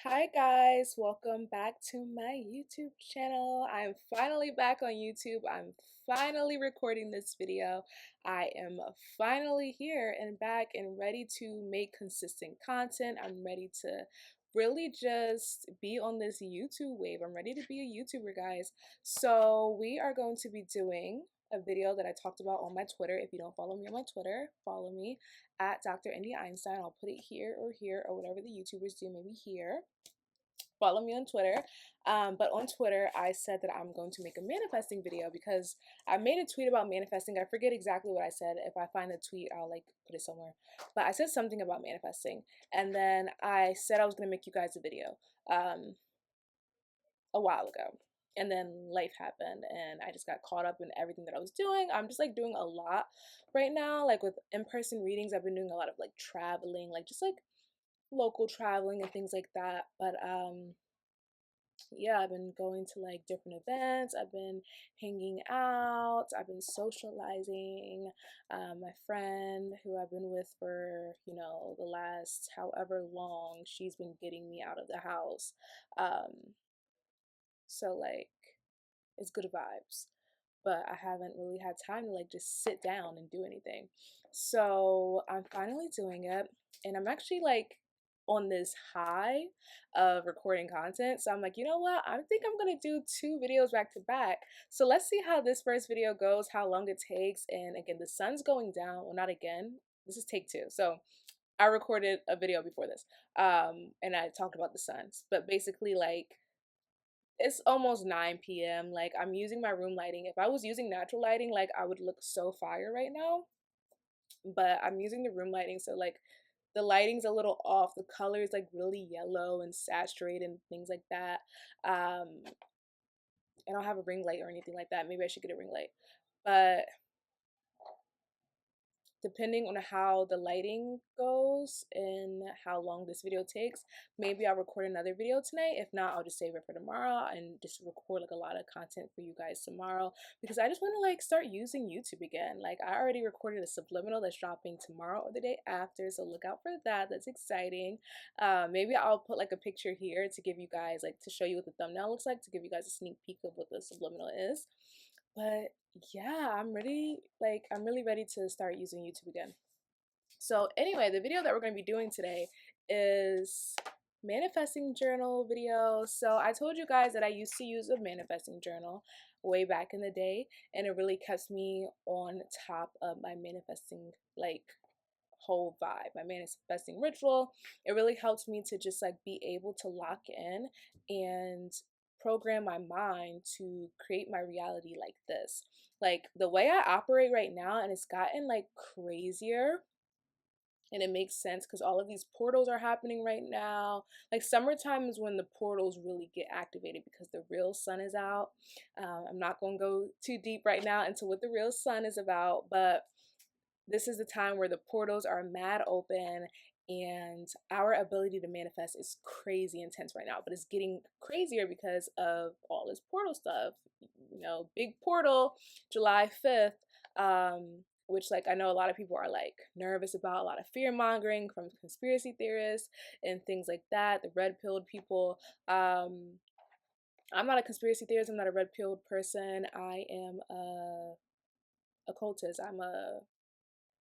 Hi guys, welcome back to my YouTube channel. I'm finally back on YouTube. I'm finally recording this video. I am finally here and back and ready to make consistent content. I'm ready to really just be on this YouTube wave. I'm ready to be a YouTuber, guys. So we are going to be doing a video that I talked about on my Twitter. If you don't follow me on my Twitter, follow me at Dr. Indy Einstein. I'll put it here or whatever the YouTubers do, maybe here. Follow me on Twitter. But on Twitter, I said that I'm going to make a manifesting video because I made a tweet about manifesting. I forget exactly what I said. If I find the tweet, I'll like put it somewhere. But I said something about manifesting. And then I said I was going to make you guys a video a while ago. And then life happened and I just got caught up in everything that I was doing. I'm just like doing a lot right now. Like with in-person readings, I've been doing a lot of like traveling, like just like local traveling and things like that. But yeah, I've been going to like different events. I've been hanging out. I've been socializing. My friend who I've been with for, the last however long, she's been getting me out of the house. So like it's good vibes. But I haven't really had time to like just sit down and do anything. So I'm finally doing it. And I'm actually like on this high of recording content. So I'm like, you know what? I think I'm gonna do 2 videos back to back. So let's see how this first video goes, how long it takes. And again, the sun's going down. Well, not again. This is take 2. So I recorded a video before this. And I talked about the suns. But basically like it's almost 9 p.m. Like I'm using my room lighting. If I was using natural lighting, like I would look so fire right now. But I'm using the room lighting, so like the lighting's a little off. The color is like really yellow and saturated and things like that. I don't have a ring light or anything like that. Maybe I should get a ring light. But depending on how the lighting goes and how long this video takes, maybe I'll record another video tonight. If not, I'll just save it for tomorrow and just record like a lot of content for you guys tomorrow, because I just want to like start using YouTube again. Like I already recorded a subliminal that's dropping tomorrow or the day after, so look out for that. That's exciting. Maybe I'll put like a picture here to give you guys, like, to show you what the thumbnail looks like, to give you guys a sneak peek of what the subliminal is. But yeah, I'm really ready to start using YouTube again. So anyway, the video that we're going to be doing today is manifesting journal video. So I told you guys that I used to use a manifesting journal way back in the day, and it really kept me on top of my manifesting like whole vibe, my manifesting ritual. It really helped me to just like be able to lock in and program my mind to create my reality like this. Like the way I operate right now, and it's gotten like crazier, and it makes sense because all of these portals are happening right now. Like summertime is when the portals really get activated because the real sun is out. I'm not going to go too deep right now into what the real sun is about, but this is the time where the portals are mad open, and our ability to manifest is crazy intense right now. But it's getting crazier because of all this portal stuff. Big portal, July 5th, which like I know a lot of people are like nervous about, a lot of fear mongering from conspiracy theorists and things like that, the red pilled people. I'm not a conspiracy theorist, I'm not a red pilled person. I am a occultist. I'm a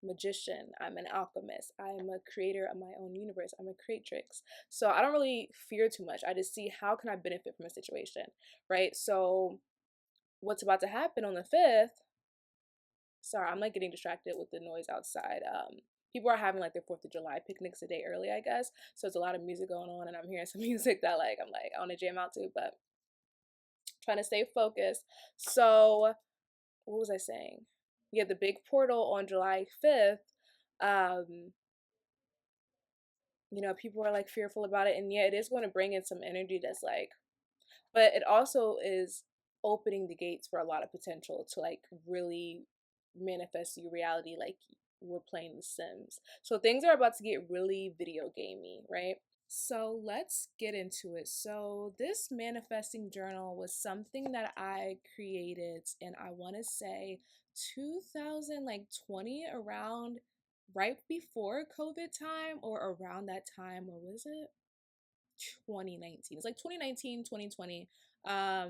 magician. I'm an alchemist. I am a creator of my own universe. I'm a creatrix. So I don't really fear too much. I just see how can I benefit from a situation, right? So what's about to happen on the 5th? Sorry, I'm like getting distracted with the noise outside. People are having like their 4th of July picnics a day early, I guess. So it's a lot of music going on, and I'm hearing some music that like I'm like I want to jam out to, but trying to stay focused. So what was I saying? Yeah, the big portal on July 5th. Um, people are like fearful about it, and yeah, it is going to bring in some energy that's like, but it also is opening the gates for a lot of potential to like really manifest your reality like we're playing The Sims. So things are about to get really video gamey, right? So let's get into it. So this manifesting journal was something that I created, and I want to say 2020, around right before COVID time or around that time, or was it? 2019. It's like 2019, 2020. No,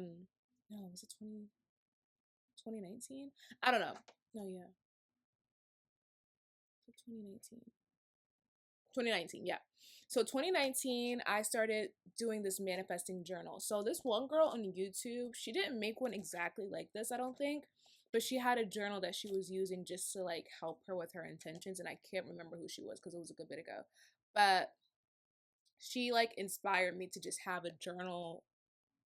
was it 2019? I don't know. No, yeah. 2019. 2019, yeah. So 2019, I started doing this manifesting journal. So this one girl on YouTube, she didn't make one exactly like this, I don't think, but she had a journal that she was using just to like help her with her intentions, and I can't remember who she was because it was a good bit ago. But she like inspired me to just have a journal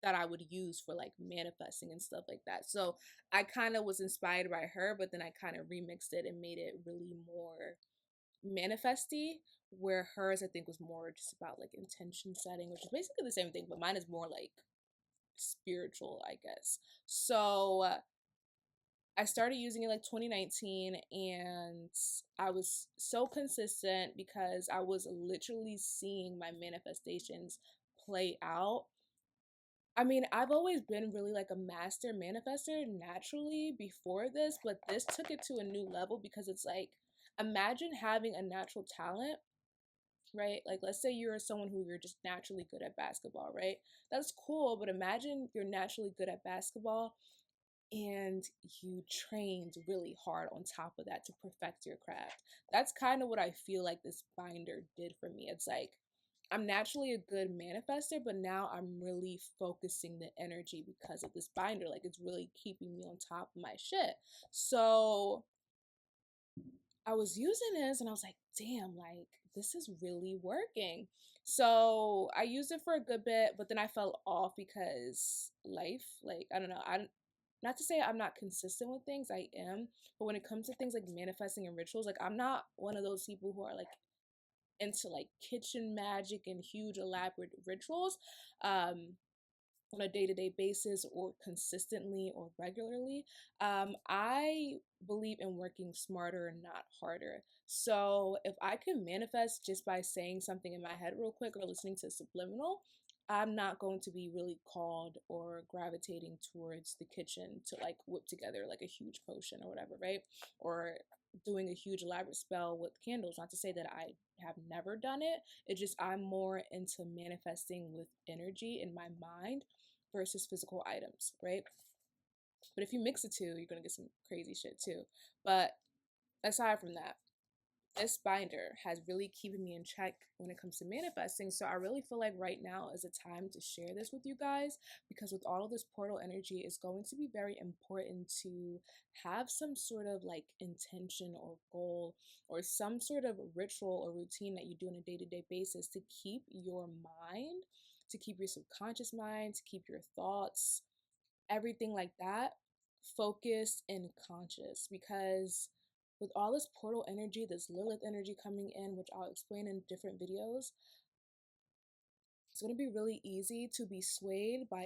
that I would use for like manifesting and stuff like that. So I kind of was inspired by her, but then I kind of remixed it and made it really more manifesty, where hers I think was more just about like intention setting, which is basically the same thing, but mine is more like spiritual, I guess. So I started using it like 2019, and I was so consistent because I was literally seeing my manifestations play out. I mean, I've always been really like a master manifester naturally before this, but this took it to a new level because it's like, imagine having a natural talent, right? Like, let's say you're someone who you're just naturally good at basketball, right? That's cool, but imagine you're naturally good at basketball and you trained really hard on top of that to perfect your craft. That's kind of what I feel like this binder did for me. It's like, I'm naturally a good manifester, but now I'm really focusing the energy because of this binder. Like, it's really keeping me on top of my shit. So I was using this and I was like, damn, like, this is really working. So I used it for a good bit, but then I fell off because life, like, I don't know. Not to say I'm not consistent with things, I am. But when it comes to things like manifesting and rituals, like, I'm not one of those people who are like into like kitchen magic and huge elaborate rituals on a day-to-day basis or consistently or regularly. I believe in working smarter, not harder. So if I can manifest just by saying something in my head real quick or listening to subliminal, I'm not going to be really called or gravitating towards the kitchen to like whip together like a huge potion or whatever, right? Or doing a huge elaborate spell with candles. Not to say that I have never done it. It's just I'm more into manifesting with energy in my mind versus physical items, right? But if you mix the two, you're gonna get some crazy shit too. But aside from that, this binder has really keeping me in check when it comes to manifesting. So I really feel like right now is a time to share this with you guys, because with all of this portal energy, it's going to be very important to have some sort of like intention or goal or some sort of ritual or routine that you do on a day-to-day basis to keep your mind, to keep your subconscious mind, to keep your thoughts, everything like that focused and conscious. Because with all this portal energy, this Lilith energy coming in, which I'll explain in different videos, it's going to be really easy to be swayed by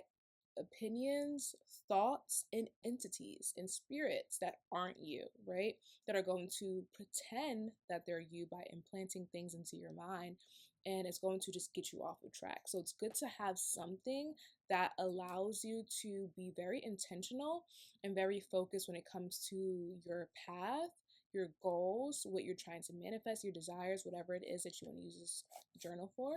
opinions, thoughts, and entities and spirits that aren't you, right? That are going to pretend that they're you by implanting things into your mind, and it's going to just get you off of track. So it's good to have something that allows you to be very intentional and very focused when it comes to your path, your goals, what you're trying to manifest, your desires, whatever it is that you want to use this journal for.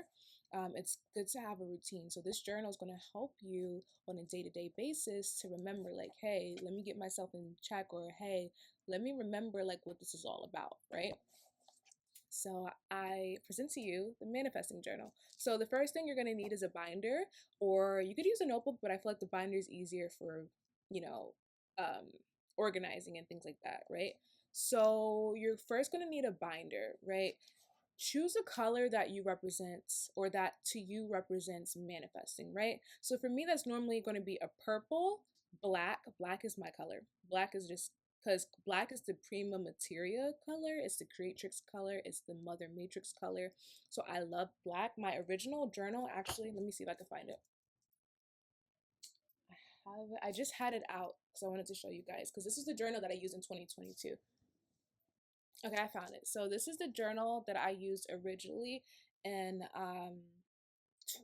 It's good to have a routine. So this journal is going to help you on a day-to-day basis to remember, like, hey, let me get myself in check, or hey, let me remember like what this is all about, right? So I present to you the manifesting journal. So the first thing you're going to need is a binder, or you could use a notebook, but I feel like the binder is easier for, you know, um, organizing and things like that, right? So you're first going to need a binder, right? Choose a color that you represent, or that to you represents manifesting, right? So for me, that's normally going to be a purple, black. Black is my color. Black is just because black is the prima materia color, it's the creatrix color, it's the mother matrix color. So I love black. My original journal, actually, let me see if I can find it. I just had it out because I wanted to show you guys, because this is the journal that I used in 2022. Okay, I found it. So this is the journal that I used originally in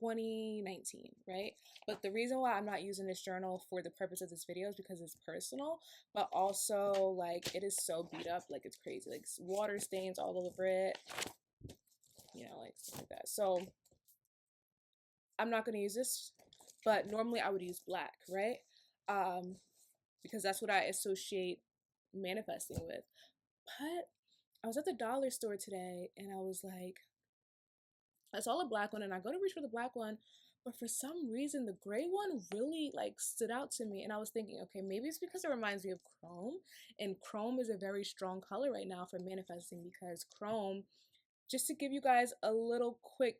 2019, right? But the reason why I'm not using this journal for the purpose of this video is because it's personal, but also like it is so beat up, like it's crazy, like water stains all over it, you know, like stuff like that. So I'm not going to use this, but normally I would use black, right? Because that's what I associate manifesting with. But I was at the dollar store today and I was like, I saw a black one and I go to reach for the black one, but for some reason the gray one really like stood out to me, and I was thinking, okay, maybe it's because it reminds me of chrome, and chrome is a very strong color right now for manifesting, because chrome, just to give you guys a little quick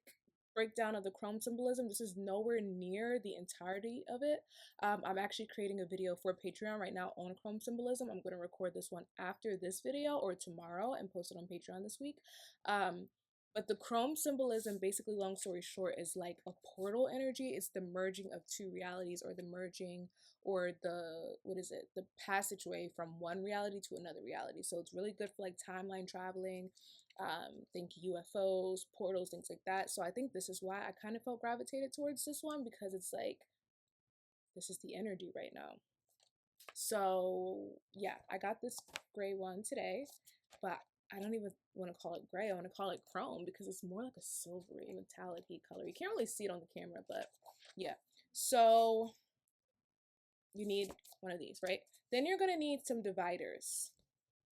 breakdown of the chrome symbolism, this is nowhere near the entirety of it. I'm actually creating a video for Patreon right now on chrome symbolism. I'm going to record this one after this video or tomorrow and post it on Patreon this week. But the chrome symbolism, basically, long story short, is like a portal energy. It's the merging of two realities, or the merging, or the, what is it, the passageway from one reality to another reality. So it's really good for like timeline traveling, think UFOs, portals, things like that. So I think this is why I kind of felt gravitated towards this one, because it's like, this is the energy right now. So yeah, I got this gray one today, but I don't even want to call it gray. I want to call it chrome because it's more like a silvery metallic color. You can't really see it on the camera, but yeah. So you need one of these, right? Then you're gonna need some dividers.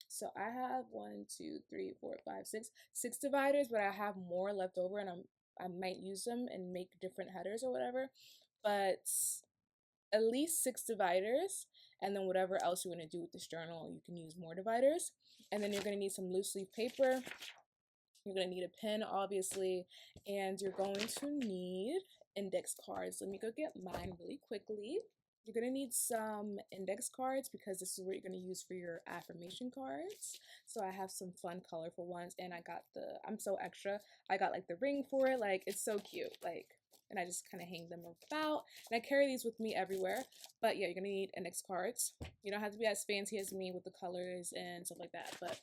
So I have 1, 2, 3, 4, 5, 6 dividers, but I have more left over, and I might use them and make different headers or whatever. But at least 6 dividers, and then whatever else you want to do with this journal, you can use more dividers. And then you're going to need some loose leaf paper. You're going to need a pen, obviously, and you're going to need index cards. Let me go get mine really quickly. You're going to need some index cards because this is what you're going to use for your affirmation cards. So I have some fun, colorful ones, and I got I'm so extra. I got like the ring for it. Like, it's so cute. Like, and I just kind of hang them about. And I carry these with me everywhere. But yeah, you're going to need index cards. You don't have to be as fancy as me with the colors and stuff like that.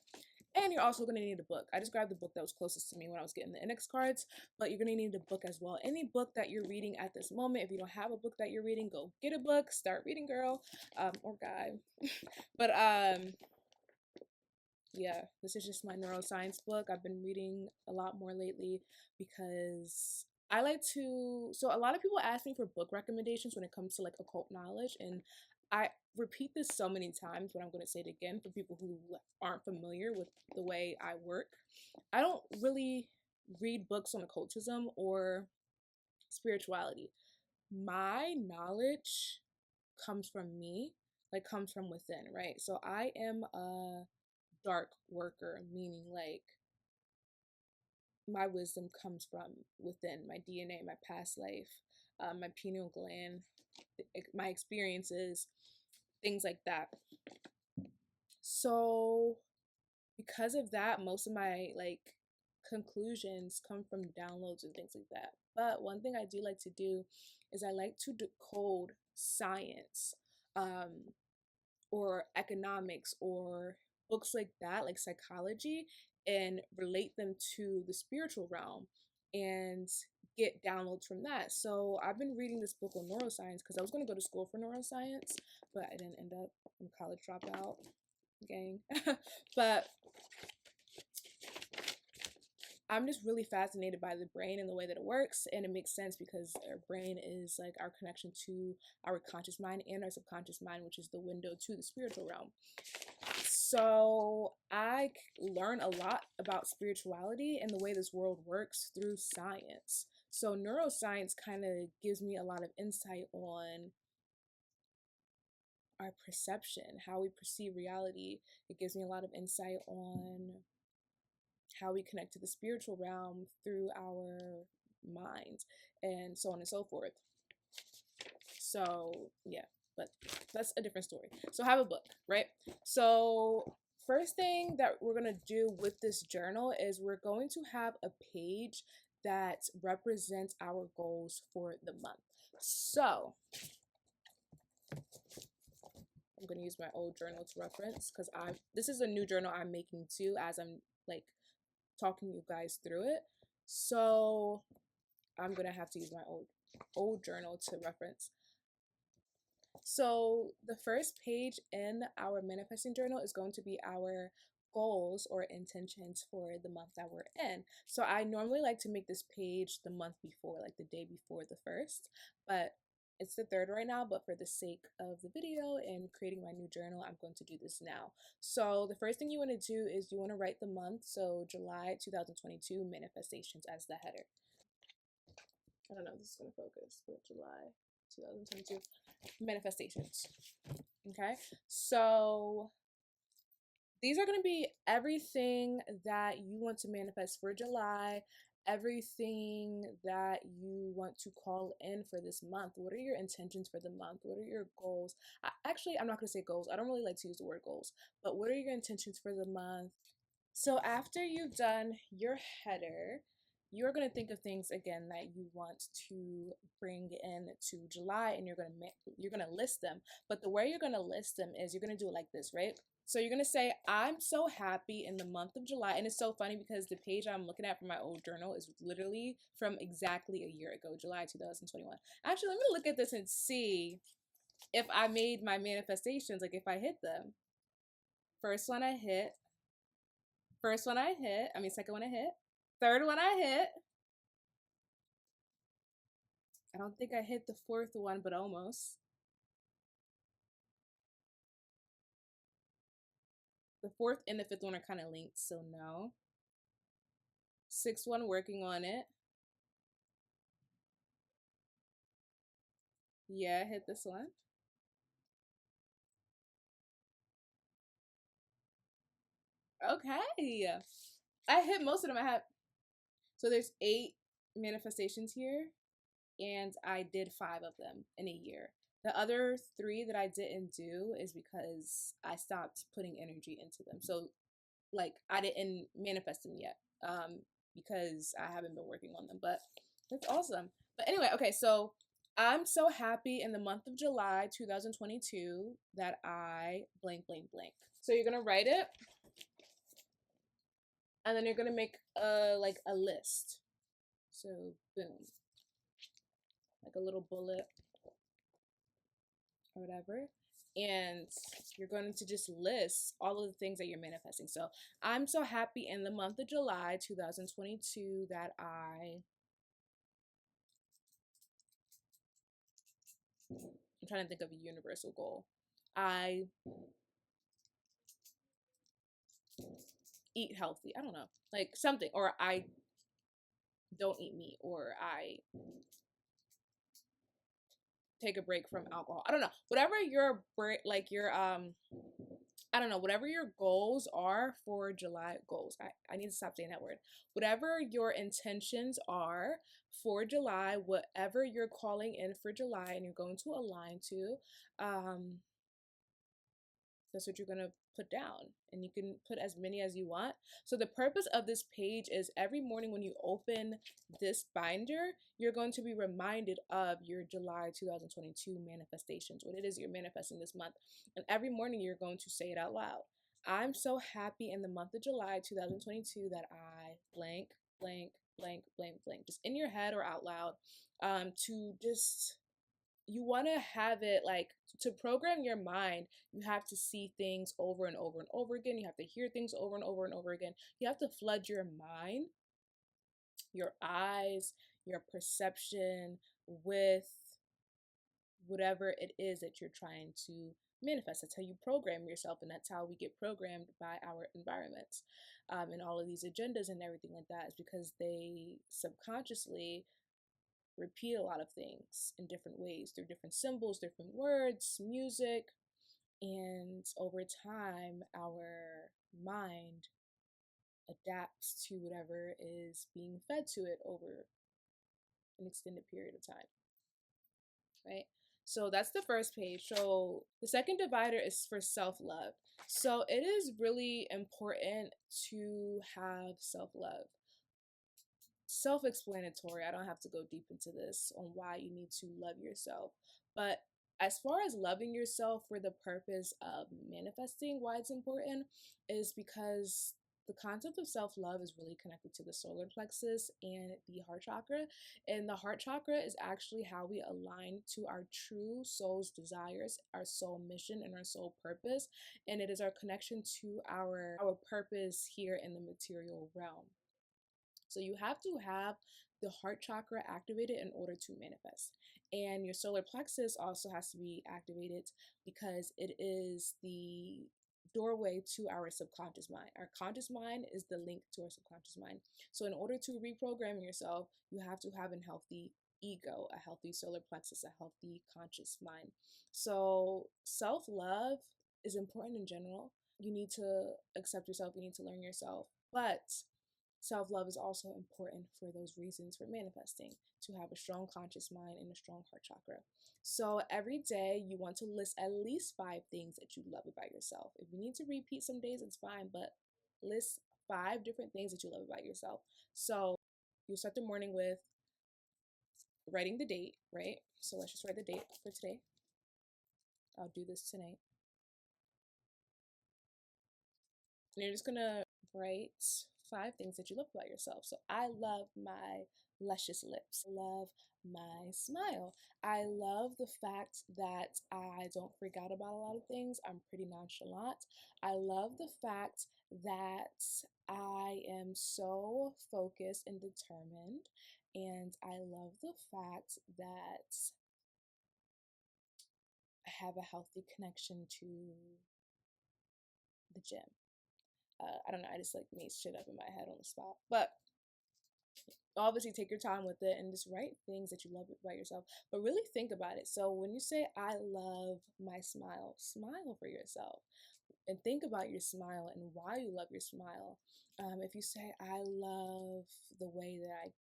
And you're also going to need a book. I just grabbed the book that was closest to me when I was getting the index cards, but you're going to need a book as well. Any book that you're reading at this moment. If you don't have a book that you're reading, go get a book, start reading, girl, or guy. But yeah, this is just my neuroscience book. I've been reading a lot more lately because I like to, so a lot of people ask me for book recommendations when it comes to like occult knowledge, and I repeat this so many times, but I'm going to say it again for people who aren't familiar with the way I work. I don't really read books on occultism or spirituality. My knowledge comes from me, like comes from within, right? So I am a dark worker, meaning like my wisdom comes from within, my DNA, my past life, my pineal gland, my experiences, things like that. So because of that, most of my like conclusions come from downloads and things like that. But one thing I do like to do is I like to decode science, or economics, or books like that, like psychology, and relate them to the spiritual realm and get downloads from that. So I've been reading this book on neuroscience because I was going to go to school for neuroscience, but I didn't end up. I'm a college dropout, gang. But I'm just really fascinated by the brain and the way that it works, and it makes sense because our brain is like our connection to our conscious mind and our subconscious mind, which is the window to the spiritual realm. So I learn a lot about spirituality and the way this world works through science. So neuroscience kind of gives me a lot of insight on our perception, how we perceive reality. It gives me a lot of insight on how we connect to the spiritual realm through our minds, and so on and so forth. So yeah, but that's a different story. So have a book, right? So first thing that we're gonna do with this journal is we're going to have a page that represents our goals for the month. So I'm gonna use my old journal to reference because this is a new journal I'm making too as I'm like talking you guys through it. So I'm gonna have to use my old journal to reference. So the first page in our manifesting journal is going to be our goals or intentions for the month that we're in. So I normally like to make this page the month before, like the day before the first, but it's the third right now, but for the sake of the video and creating my new journal, I'm going to do this now. So the first thing you want to do is you want to write the month, so July 2022 manifestations as the header. I don't know if this is going to focus, but July 2022 manifestations. Okay, so these are going to be everything that you want to manifest for July, everything that you want to call in for this month. What are your intentions for the month? What are your goals? Actually, I'm not going to say goals. I don't really like to use the word goals, but what are your intentions for the month? So after you've done your header, you're going to think of things again that you want to bring in to July, and you're going to list them. But the way you're going to list them is you're going to do it like this, right? So you're going to say, I'm so happy in the month of July. And it's so funny because the page I'm looking at for my old journal is literally from exactly a year ago, July 2021. Actually, let me look at this and see if I made my manifestations, like if I hit them. First one I hit. Second one I hit. Third one I hit. I don't think I hit the fourth one, but almost. The fourth and the fifth one are kind of linked, so no. Sixth one, working on it. Yeah, I hit this one. Okay. I hit most of them. So there's 8 manifestations here, and I did 5 of them in a year. The other 3 that I didn't do is because I stopped putting energy into them. So like I didn't manifest them yet, because I haven't been working on them, but that's awesome. But anyway, okay, so I'm so happy in the month of July 2022 that I blank blank blank. So you're gonna write it, and then you're gonna make a list. So boom, like a little bullet or whatever. And you're going to just list all of the things that you're manifesting. So I'm so happy in the month of July 2022 that I'm trying to think of a universal goal. I eat healthy. I don't know. Like something. Or I don't eat meat. Or I take a break from alcohol. I don't know. Whatever your break, like your I don't know, whatever your goals are for July goals. I need to stop saying that word. Whatever your intentions are for July, whatever you're calling in for July and you're going to align to, that's what you're going to put down, and you can put as many as you want. So the purpose of this page is every morning when you open this binder, you're going to be reminded of your July 2022 manifestations, what it is you're manifesting this month. And every morning you're going to say it out loud. I'm so happy in the month of July 2022 that I blank blank blank blank blank, just in your head or out loud, to just, you want to have it like, to program your mind, you have to see things over and over and over again. You have to hear things over and over and over again. You have to flood your mind, your eyes, your perception with whatever it is that you're trying to manifest. That's how you program yourself, and that's how we get programmed by our environments, and all of these agendas and everything like that is because they subconsciously repeat a lot of things in different ways through different symbols, different words, music, and over time, our mind adapts to whatever is being fed to it over an extended period of time, right? So that's the first page. So the second divider is for self-love. So it is really important to have self-love. Self-explanatory. I don't have to go deep into this on why you need to love yourself. But as far as loving yourself for the purpose of manifesting, why it's important is because the concept of self-love is really connected to the solar plexus and the heart chakra. And the heart chakra is actually how we align to our true soul's desires, our soul mission, and our soul purpose. And it is our connection to our purpose here in the material realm. So you have to have the heart chakra activated in order to manifest. And your solar plexus also has to be activated because it is the doorway to our subconscious mind. Our conscious mind is the link to our subconscious mind. So in order to reprogram yourself, you have to have a healthy ego, a healthy solar plexus, a healthy conscious mind. So self-love is important in general. You need to accept yourself, you need to learn yourself. But self-love is also important for those reasons for manifesting, to have a strong conscious mind and a strong heart chakra. So every day you want to list at least 5 things that you love about yourself. If you need to repeat some days, it's fine, but list 5 different things that you love about yourself. So you start the morning with writing the date, right? So let's just write the date for today. I'll do this tonight. And you're just gonna write 5 things that you love about yourself. So I love my luscious lips. I love my smile. I love the fact that I don't freak out about a lot of things. I'm pretty nonchalant. I love the fact that I am so focused and determined. And I love the fact that I have a healthy connection to the gym. I don't know, I just like made shit up in my head on the spot. But obviously take your time with it and just write things that you love about yourself, but really think about it. So when you say I love my smile, smile for yourself and think about your smile and why you love your smile. If you say I love the way that I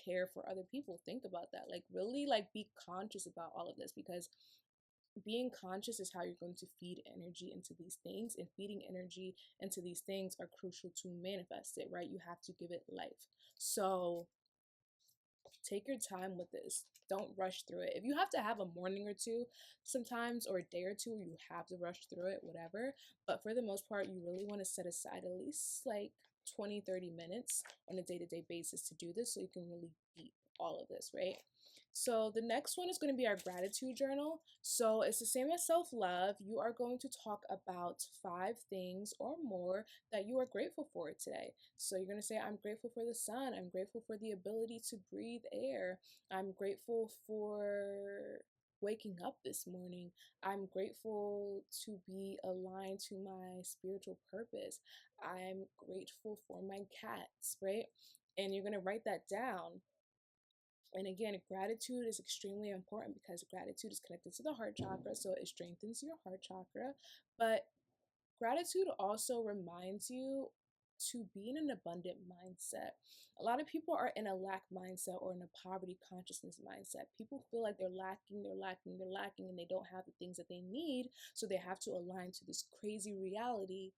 care for other people, think about that. Like really like be conscious about all of this, because being conscious is how you're going to feed energy into these things, and feeding energy into these things are crucial to manifest it, right? You have to give it life. So take your time with this. Don't rush through it. If you have to have a morning or two sometimes, or a day or two, you have to rush through it, whatever. But for the most part, you really want to set aside at least like 20-30 minutes on a day-to-day basis to do this, so you can really beat all of this, right? So the next one is going to be our gratitude journal. So it's the same as self-love. You are going to talk about 5 things or more that you are grateful for today. So you're going to say, I'm grateful for the sun. I'm grateful for the ability to breathe air. I'm grateful for waking up this morning. I'm grateful to be aligned to my spiritual purpose. I'm grateful for my cats, right? And you're going to write that down. And again, gratitude is extremely important because gratitude is connected to the heart chakra, so it strengthens your heart chakra. But gratitude also reminds you to be in an abundant mindset. A lot of people are in a lack mindset or in a poverty consciousness mindset. People feel like they're lacking, and they don't have the things that they need, so they have to align to this crazy reality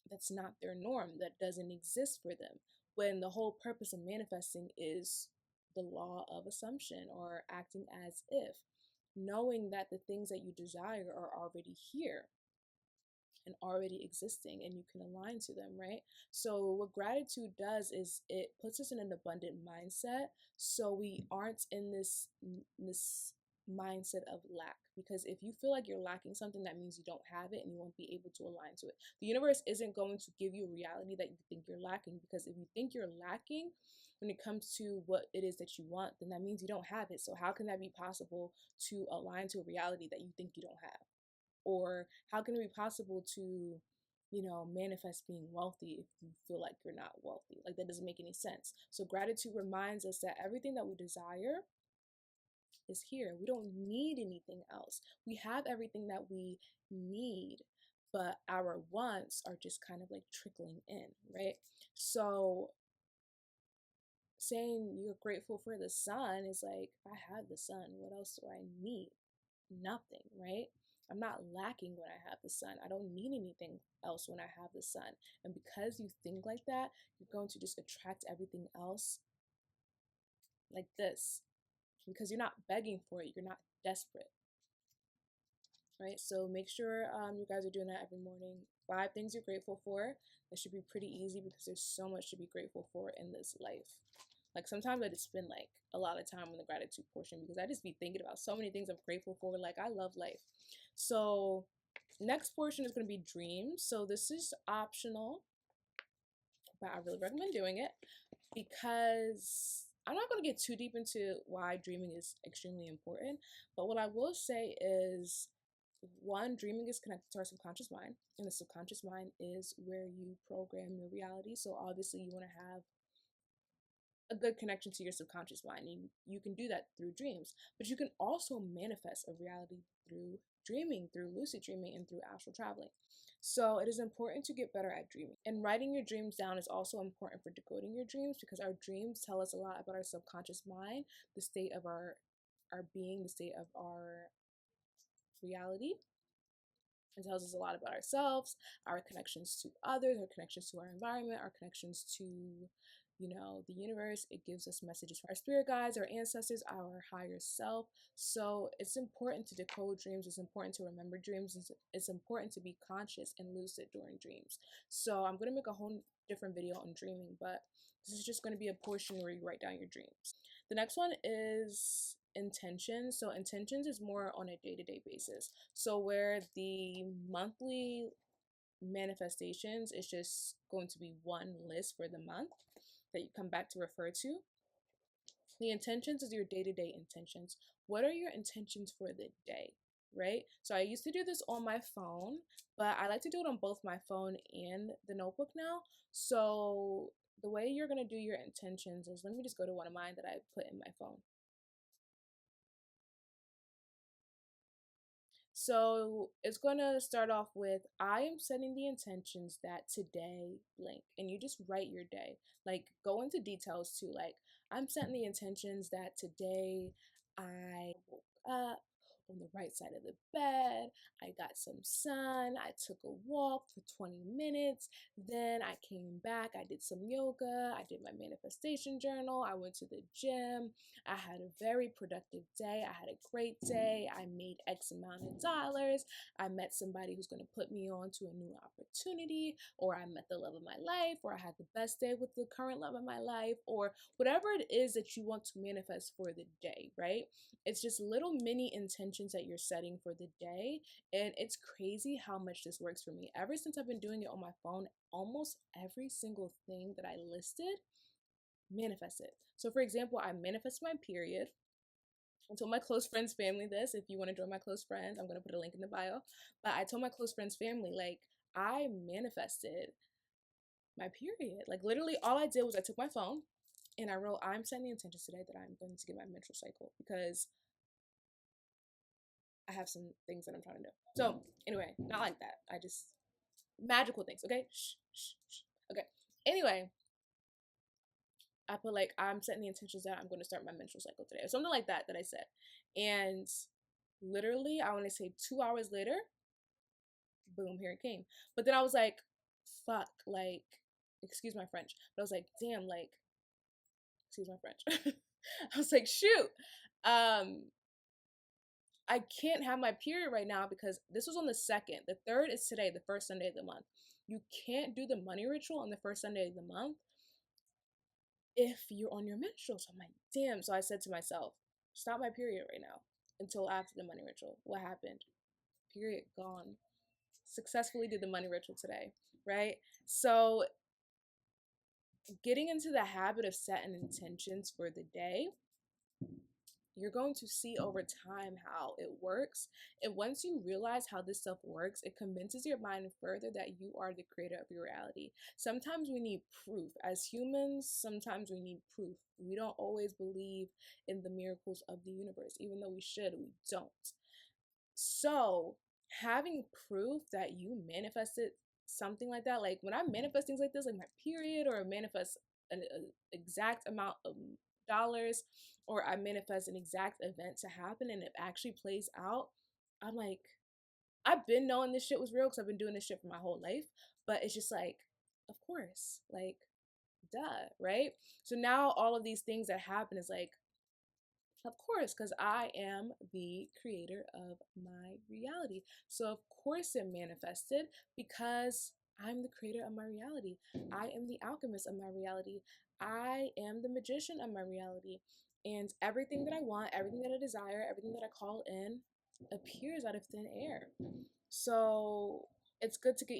that's not their norm, that doesn't exist for them, when the whole purpose of manifesting is the law of assumption, or acting as if, knowing that the things that you desire are already here and already existing, and you can align to them, right? So what gratitude does is it puts us in an abundant mindset, so we aren't in this mindset of lack. Because if you feel like you're lacking something, that means you don't have it and you won't be able to align to it. The universe isn't going to give you a reality that you think you're lacking, because if you think you're lacking when it comes to what it is that you want, then that means you don't have it. So how can that be possible to align to a reality that you think you don't have? Or how can it be possible to, manifest being wealthy if you feel like you're not wealthy? Like, that doesn't make any sense. So gratitude reminds us that everything that we desire is here. We don't need anything else. We have everything that we need, but our wants are just kind of like trickling in, right? So saying you're grateful for the sun is like, I have the sun. What else do I need? Nothing, right? I'm not lacking when I have the sun. I don't need anything else when I have the sun. And because you think like that, you're going to just attract everything else like this, because you're not begging for it. You're not desperate, right? So make sure you guys are doing that every morning. 5 things you're grateful for. That should be pretty easy because there's so much to be grateful for in this life. Like sometimes I just spend like a lot of time on the gratitude portion because I just be thinking about so many things I'm grateful for. Like I love life. So next portion is going to be dreams. So this is optional, but I really recommend doing it because I'm not going to get too deep into why dreaming is extremely important. But what I will say is, one, dreaming is connected to our subconscious mind, and the subconscious mind is where you program your reality. So obviously you want to have a good connection to your subconscious mind. You can do that through dreams, but you can also manifest a reality through dreaming, through lucid dreaming, and through astral traveling. So it is important to get better at dreaming. And writing your dreams down is also important for decoding your dreams because our dreams tell us a lot about our subconscious mind, the state of our being, the state of our reality. It tells us a lot about ourselves, our connections to others, our connections to our environment, our connections to, the universe. It gives us messages from our spirit guides, our ancestors, our higher self. So it's important to decode dreams. It's important to remember dreams. It's important to be conscious and lucid during dreams. So I'm going to make a whole different video on dreaming, but this is just going to be a portion where you write down your dreams. The next one is intentions. So intentions is more on a day-to-day basis. So where the monthly manifestations is just going to be one list for the month that you come back to refer to. The intentions is your day-to-day intentions. What are your intentions for the day, right? So I used to do this on my phone, but I like to do it on both my phone and the notebook now. So the way you're going to do your intentions is, let me just go to one of mine that I put in my phone. So it's going to start off with, I am setting the intentions that today blank. And you just write your day. Like go into details too. Like I'm setting the intentions that today I woke up on the right side of the bed. I got some sun. I took a walk for 20 minutes. Then I came back. I did some yoga. I did my manifestation journal. I went to the gym. I had a very productive day. I had a great day. I made X amount of dollars. I met somebody who's going to put me on to a new opportunity, or I met the love of my life, or I had the best day with the current love of my life, or whatever it is that you want to manifest for the day, right? It's just little mini intentions that you're setting for the day. And it's crazy how much this works for me. Ever since I've been doing it on my phone, almost every single thing that I listed manifested. So for example, I manifested my period. I told my close friends, family this. If you want to join my close friends, I'm going to put a link in the bio. But I told my close friends, family, like I manifested my period. Like literally all I did was I took my phone and I wrote, I'm setting the intentions today that I'm going to get my menstrual cycle because I have some things that I'm trying to do. So anyway, not like that. I just magical things. Okay. Shh, shh, shh. Okay. Anyway, I put like, I'm setting the intentions that I'm going to start my menstrual cycle today, or something like that I said. And literally, I want to say 2 hours later, boom, here it came. But then I was like, fuck, like, excuse my French. But I was like, damn, like, excuse my French. I was like, shoot. I can't have my period right now because this was on the 2nd. The 3rd is today, the first Sunday of the month. You can't do the money ritual on the first Sunday of the month if you're on your menstrual. So I'm like, damn. So I said to myself, stop my period right now until after the money ritual. What happened? Period gone. Successfully did the money ritual today, right? So getting into the habit of setting intentions for the day, you're going to see over time how it works. And once you realize how this stuff works, it convinces your mind further that you are the creator of your reality. Sometimes we need proof. As humans, sometimes we need proof. We don't always believe in the miracles of the universe. Even though we should, we don't. So having proof that you manifested something like that, like when I manifest things like this, like my period, or manifest an exact amount of dollars, or I manifest an exact event to happen and it actually plays out, I'm like, I've been knowing this shit was real because I've been doing this shit for my whole life, but it's just like, of course, like, duh, right? So now all of these things that happen is like, Of course, because I am the creator of my reality. So, of course, it manifested because I'm the creator of my reality. I am the alchemist of my reality. I am the magician of my reality. And everything that I want, everything that I desire, everything that I call in appears out of thin air. So it's good to get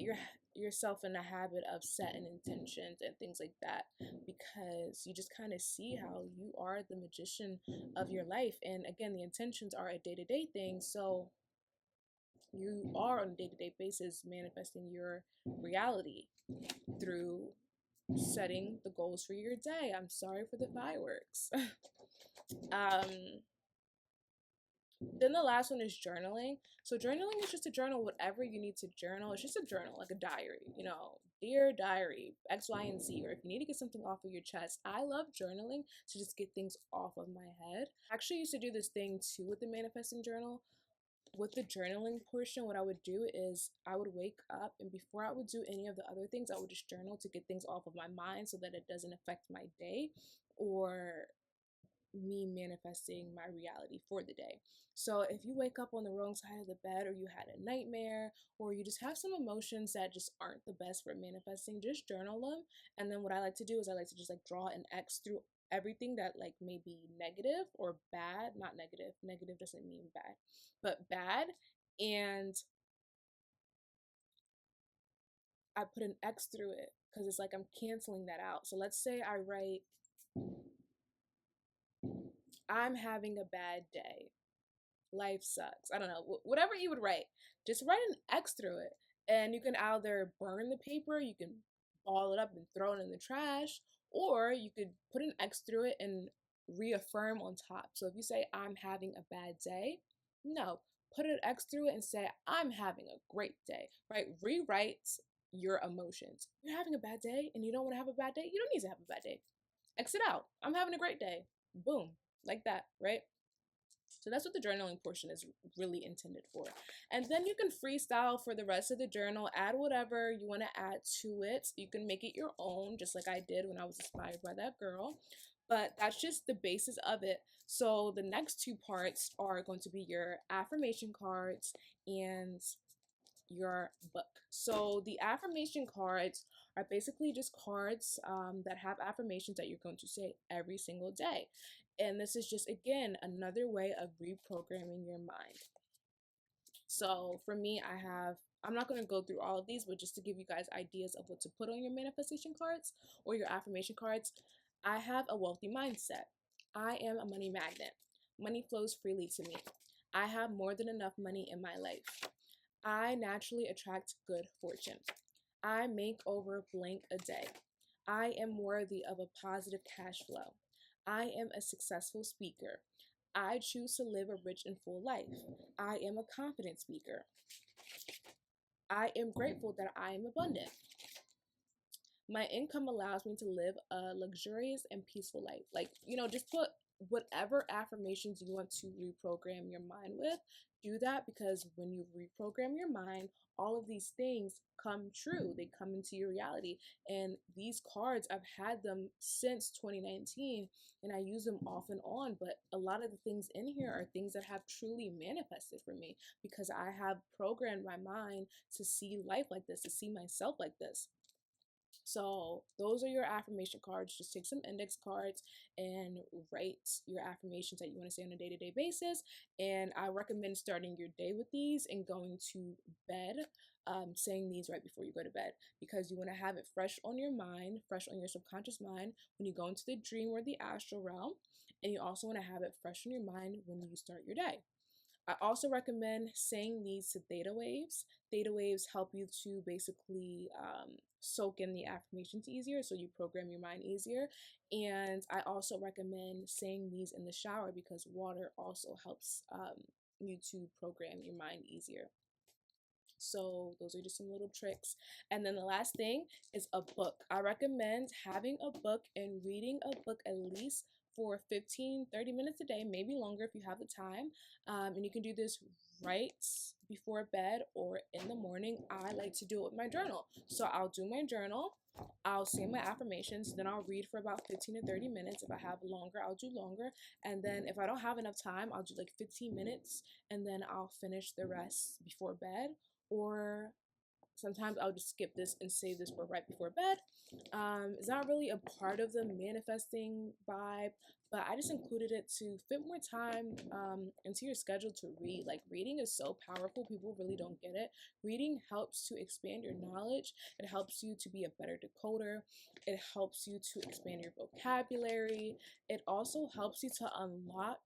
yourself in the habit of setting intentions and things like that, because you just kind of see how you are the magician of your life. And again, the intentions are a day-to-day thing, so you are on a day-to-day basis manifesting your reality through setting the goals for your day. I'm sorry for the fireworks. um Then the last one is journaling. So journaling is just a journal, whatever you need to journal. It's just a journal, like a diary, dear diary, X, Y, and Z. Or if you need to get something off of your chest, I love journaling to just get things off of my head. I actually used to do this thing too with the manifesting journal. With the journaling portion, what I would do is I would wake up, and before I would do any of the other things, I would just journal to get things off of my mind so that it doesn't affect my day or me manifesting my reality for the day. So if you wake up on the wrong side of the bed, or you had a nightmare, or you just have some emotions that just aren't the best for manifesting, just journal them. And then what I like to do is I like to just like draw an X through everything that like may be negative or bad. Not negative, negative doesn't mean bad, but bad. And I put an X through it because it's like I'm canceling that out. So let's say I write, I'm having a bad day, life sucks. I don't know, whatever you would write, just write an X through it. And you can either burn the paper, you can ball it up and throw it in the trash, or you could put an X through it and reaffirm on top. So if you say, I'm having a bad day, no, put an X through it and say, I'm having a great day, right? Rewrite your emotions. You're having a bad day and you don't want to have a bad day, you don't need to have a bad day. X it out. I'm having a great day. Boom. Like that, right? So that's what the journaling portion is really intended for. And then you can freestyle for the rest of the journal, add whatever you want to add to it. You can make it your own, just like I did when I was inspired by that girl. But that's just the basis of it. So the next two parts are going to be your affirmation cards and your book. So the affirmation cards are basically just cards that have affirmations that you're going to say every single day. And this is just, again, another way of reprogramming your mind. So for me, I'm not going to go through all of these, but just to give you guys ideas of what to put on your manifestation cards or your affirmation cards, I have a wealthy mindset. I am a money magnet. Money flows freely to me. I have more than enough money in my life. I naturally attract good fortune. I make over blank a day. I am worthy of a positive cash flow. I am a successful speaker. I choose to live a rich and full life. I am a confident speaker. I am grateful that I am abundant. My income allows me to live a luxurious and peaceful life. Like, just put whatever affirmations you want to reprogram your mind with. Do that, because when you reprogram your mind, all of these things come true. They come into your reality. And these cards, I've had them since 2019 and I use them off and on. But a lot of the things in here are things that have truly manifested for me because I have programmed my mind to see life like this, to see myself like this. So those are your affirmation cards. Just take some index cards and write your affirmations that you want to say on a day-to-day basis. And I recommend starting your day with these and going to bed saying these right before you go to bed, because you want to have it fresh on your mind, fresh on your subconscious mind when you go into the dream or the astral realm. And you also want to have it fresh in your mind when you start your day. I also recommend saying these to theta waves. Theta waves help you to basically soak in the affirmations easier, so you program your mind easier. And I also recommend saying these in the shower because water also helps you to program your mind easier. So those are just some little tricks. And then the last thing is a book. I recommend having a book and reading a book at least for 15-30 minutes a day, maybe longer if you have the time. And you can do this right before bed or in the morning. I like to do it with my journal. So I'll do my journal, I'll say my affirmations, then I'll read for about 15 to 30 minutes. If I have longer, I'll do longer. And then if I don't have enough time, I'll do like 15 minutes and then I'll finish the rest before bed. Or sometimes I'll just skip this and save this for right before bed. It's not really a part of the manifesting vibe, but I just included it to fit more time into your schedule to read. Like, reading is so powerful. People really don't get it. Reading helps to expand your knowledge. It helps you to be a better decoder. It helps you to expand your vocabulary. It also helps you to unlock,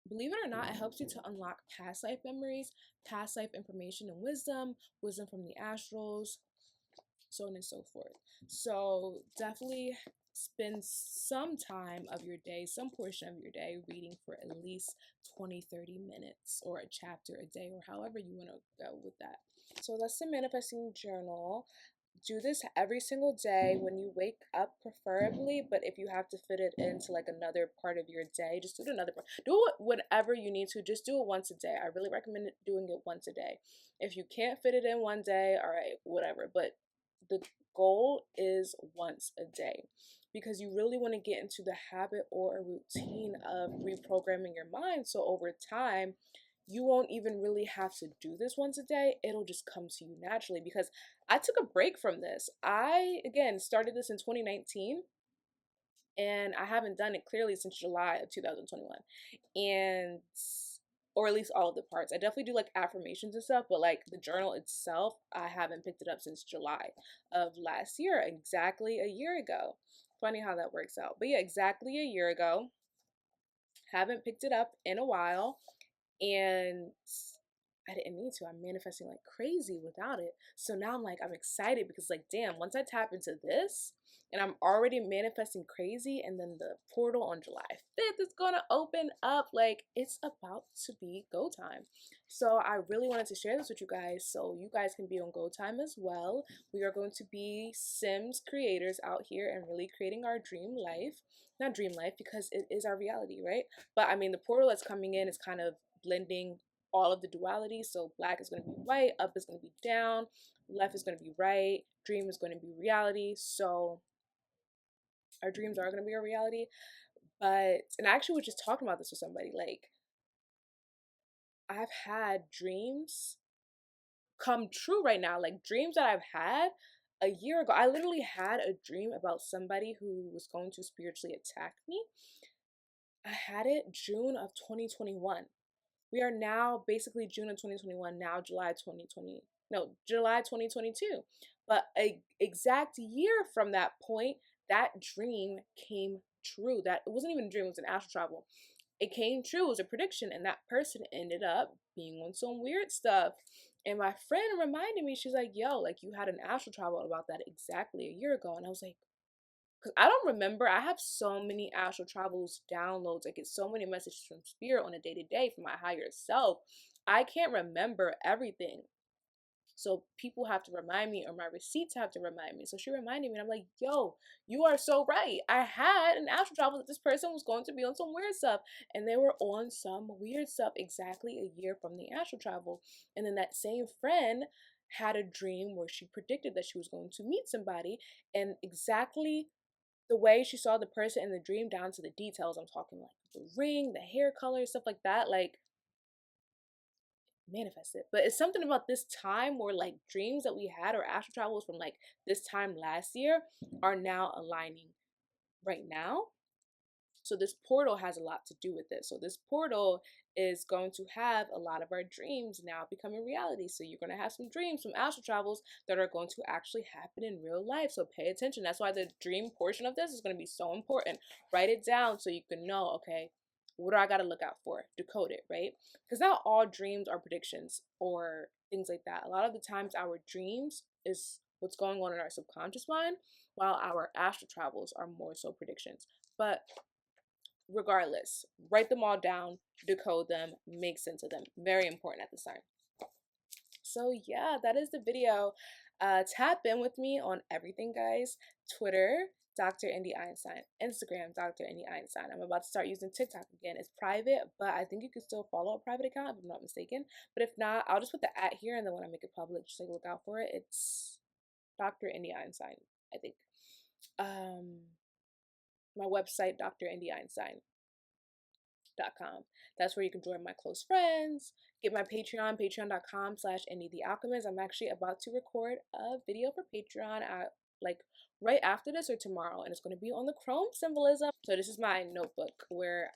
believe it or not, it helps you to unlock past life memories, past life information and wisdom from the astrals, so on and so forth. So definitely spend some time of your day, some portion of your day, reading for at least 20-30 minutes or a chapter a day, or however you want to go with that. So that's the manifesting journal. Do this every single day when you wake up, preferably, but if you have to fit it into like another part of your day, just do it another part. Do it whenever you need to. Just do it once a day. I really recommend doing it once a day. If you can't fit it in one day, all right, whatever, but the goal is once a day, because you really want to get into the habit or a routine of reprogramming your mind. So over time, you won't even really have to do this once a day. It'll just come to you naturally, because I took a break from this. I, again, started this in 2019 and I haven't done it clearly since July of 2021. And, or at least all of the parts. I definitely do like affirmations and stuff, but like the journal itself, I haven't picked it up since July of last year, exactly a year ago. Funny how that works out. But yeah, exactly a year ago. Haven't picked it up in a while. And I didn't need to. I'm manifesting like crazy without it. So now I'm excited because, like, damn, once I tap into this and I'm already manifesting crazy, and then the portal on July 5th is going to open up, like, it's about to be go time. So I really wanted to share this with you guys so you guys can be on go time as well. We are going to be Sims creators out here and really creating our dream life. Not dream life, because it is our reality, right? But I mean, the portal that's coming in is kind of blending all of the duality. So black is going to be white, up is going to be down, left is going to be right, dream is going to be reality. So our dreams are going to be our reality. But, and I actually was just talking about this with somebody, like, I've had dreams come true right now, like dreams that I've had a year ago. I literally had a dream about somebody who was going to spiritually attack me. I had it June of 2021. We are now basically June of 2021, now July 2020, no, July 2022. But a exact year from that point, that dream came true. That it wasn't even a dream, it was an astral travel. It came true, it was a prediction, and that person ended up being on some weird stuff. And my friend reminded me, she's like, yo, like, you had an astral travel about that exactly a year ago. And I was like, because I don't remember. I have so many astral travels downloads. I get so many messages from spirit on a day-to-day from my higher self. I can't remember everything. So people have to remind me, or my receipts have to remind me. So she reminded me, and I'm like, yo, you are so right. I had an astral travel that this person was going to be on some weird stuff, and they were on some weird stuff exactly a year from the astral travel. And then that same friend had a dream where she predicted that she was going to meet somebody, and exactly the way she saw the person in the dream, down to the details. I'm talking like the ring, the hair color, stuff like that, like, manifest it. But it's something about this time where, like, dreams that we had or astral travels from like this time last year are now aligning right now. So this portal has a lot to do with it. So this portal is going to have a lot of our dreams now becoming reality. So you're going to have some dreams, some astral travels that are going to actually happen in real life. So pay attention. That's why the dream portion of this is going to be so important. Write it down so you can know, okay, what do I got to look out for? Decode it, right? Because not all dreams are predictions or things like that. A lot of the times our dreams is what's going on in our subconscious mind, while our astral travels are more so predictions. But regardless, write them all down, decode them, make sense of them. Very important at this time. So yeah, that is the video. Tap in with me on everything, guys. Twitter, Dr. Indy Einstein. Instagram, Dr. Indy Einstein. I'm about to start using TikTok again. It's private, but I think you can still follow a private account if I'm not mistaken. But if not, I'll just put the @ here, and then when I make it public, just like look out for it. It's Dr. Indy Einstein, I think. My website, drindyeinstein.com. That's where you can join my close friends, get my Patreon, patreon.com/Indy the Alchemist. I'm actually about to record a video for Patreon at like right after this or tomorrow, and it's going to be on the chrome symbolism. So this is my notebook where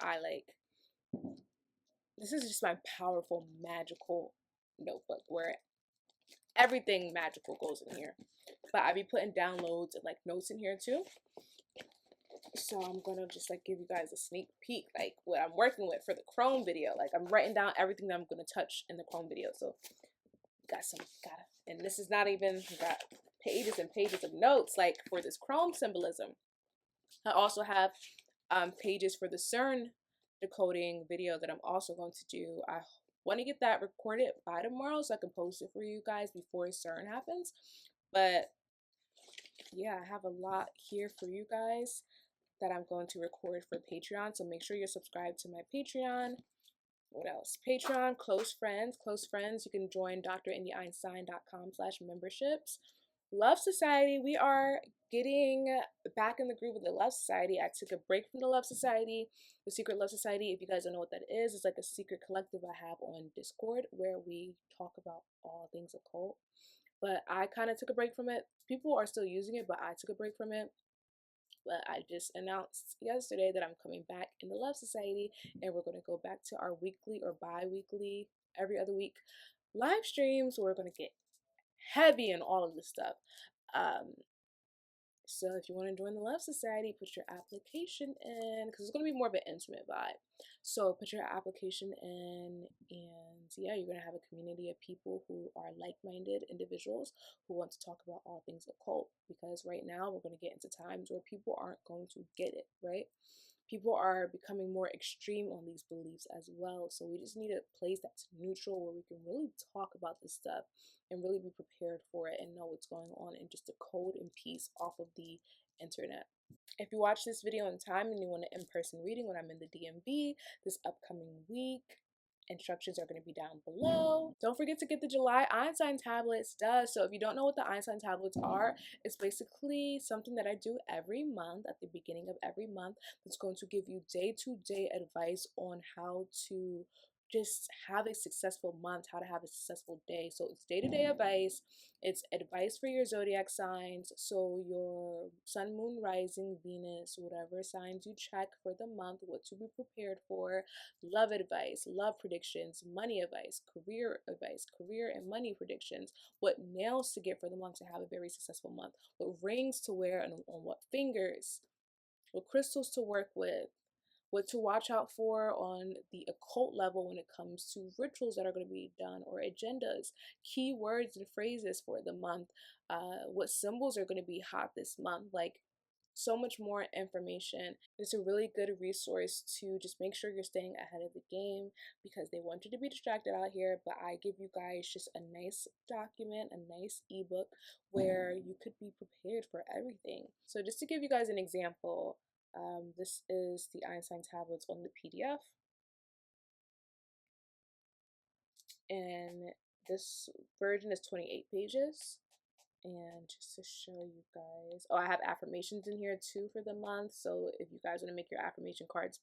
this is just my powerful magical notebook where everything magical goes in here. But I be putting downloads and like notes in here too. So I'm gonna just like give you guys a sneak peek, like what I'm working with for the Chrome video. Like I'm writing down everything that I'm gonna touch in the Chrome video. So and this is not even got pages and pages of notes like for this Chrome symbolism. I also have pages for the CERN decoding video that I'm also going to do. I want to get that recorded by tomorrow so I can post it for you guys before CERN happens. But yeah, I have a lot here for you guys that I'm going to record for Patreon. So make sure you're subscribed to my Patreon. What else? Patreon, close friends. You can join drindyeinstein.com/memberships. Love Society. We are getting back in the groove of the Love Society. I took a break from the Love Society, the Secret Love Society. If you guys don't know what that is, it's like a secret collective I have on Discord where we talk about all things occult. But I kind of took a break from it. People are still using it, but I took a break from it. But I just announced yesterday that I'm coming back in the Love Society, and we're going to go back to our weekly or bi-weekly, every other week live streams where we're going to get heavy in all of this stuff. So if you want to join the Love Society, put your application in, because it's going to be more of an intimate vibe. So put your application in, and yeah, you're going to have a community of people who are like-minded individuals who want to talk about all things occult. Because right now we're going to get into times where people aren't going to get it, right? People are becoming more extreme on these beliefs as well. So we just need a place that's neutral where we can really talk about this stuff and really be prepared for it and know what's going on and just decode in peace off of the internet. If you watch this video in time and you want an in-person reading when I'm in the DMV this upcoming week, instructions are going to be down below. Don't forget to get the July Einstein tablets. So if you don't know what the Einstein tablets are, it's basically something that I do every month at the beginning of every month that's going to give you day-to-day advice on how to just have a successful month, how to have a successful day. So it's day-to-day advice. It's advice for your zodiac signs. So your sun, moon, rising, Venus, whatever signs you check for the month, what to be prepared for, love advice, love predictions, money advice, career and money predictions, what nails to get for the month to have a very successful month, what rings to wear and on what fingers, what crystals to work with, what to watch out for on the occult level when it comes to rituals that are going to be done or agendas, key words and phrases for the month, what symbols are going to be hot this month, like so much more information. It's a really good resource to just make sure you're staying ahead of the game because they want you to be distracted out here, but I give you guys just a nice document, a nice ebook where you could be prepared for everything. So just to give you guys an example, this is the Einstein tablets on the PDF, and this version is 28 pages. And just to show you guys, I have affirmations in here too for the month. So if you guys want to make your affirmation cards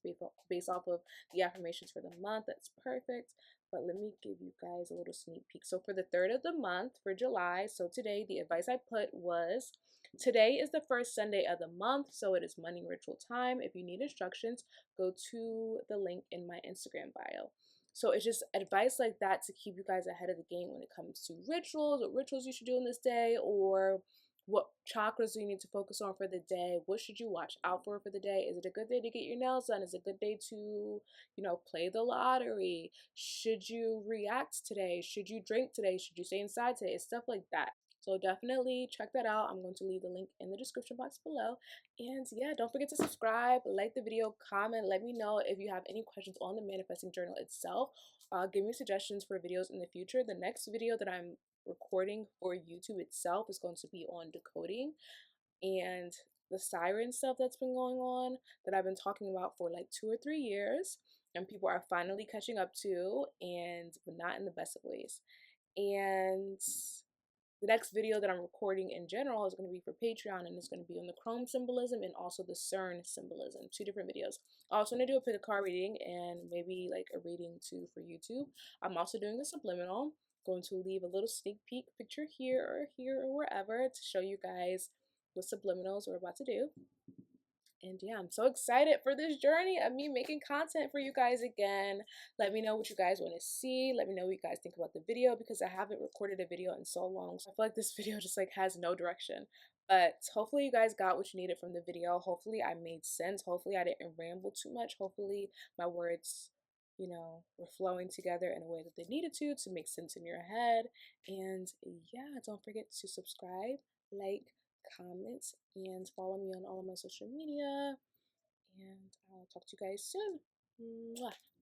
based off of the affirmations for the month, that's perfect. But let me give you guys a little sneak peek. So for the 3rd of the month, for July, so today the advice I put was, today is the first Sunday of the month, so it is money ritual time. If you need instructions, go to the link in my Instagram bio. So it's just advice like that to keep you guys ahead of the game when it comes to rituals, what rituals you should do in this day, or what chakras do you need to focus on for the day, what should you watch out for the day. Is it a good day to get your nails done? Is it a good day to, play the lottery? Should you react today? Should you drink today? Should you stay inside today? It's stuff like that. So definitely check that out. I'm going to leave the link in the description box below. And yeah, don't forget to subscribe, like the video, comment, let me know if you have any questions on the manifesting journal itself. Give me suggestions for videos in the future. The next video that I'm recording for YouTube itself is going to be on decoding. And the siren stuff that's been going on that I've been talking about for like 2 or 3 years, and people are finally catching up to, and but not in the best of ways. And the next video that I'm recording in general is going to be for Patreon, and it's going to be on the Chrome symbolism and also the CERN symbolism. 2 different videos. I also want to do a pick a card reading and maybe like a reading too for YouTube. I'm also doing a subliminal. Going to leave a little sneak peek picture here or wherever to show you guys what subliminals we're about to do. And yeah, I'm so excited for this journey of me making content for you guys again. Let me know what you guys want to see. Let me know what you guys think about the video, because I haven't recorded a video in so long. So I feel like this video just like has no direction. But hopefully you guys got what you needed from the video. Hopefully I made sense. Hopefully I didn't ramble too much. Hopefully my words, you know, were flowing together in a way that they needed to make sense in your head. And yeah, don't forget to subscribe, like, comment, and follow me on all of my social media. And I'll talk to you guys soon. Mwah.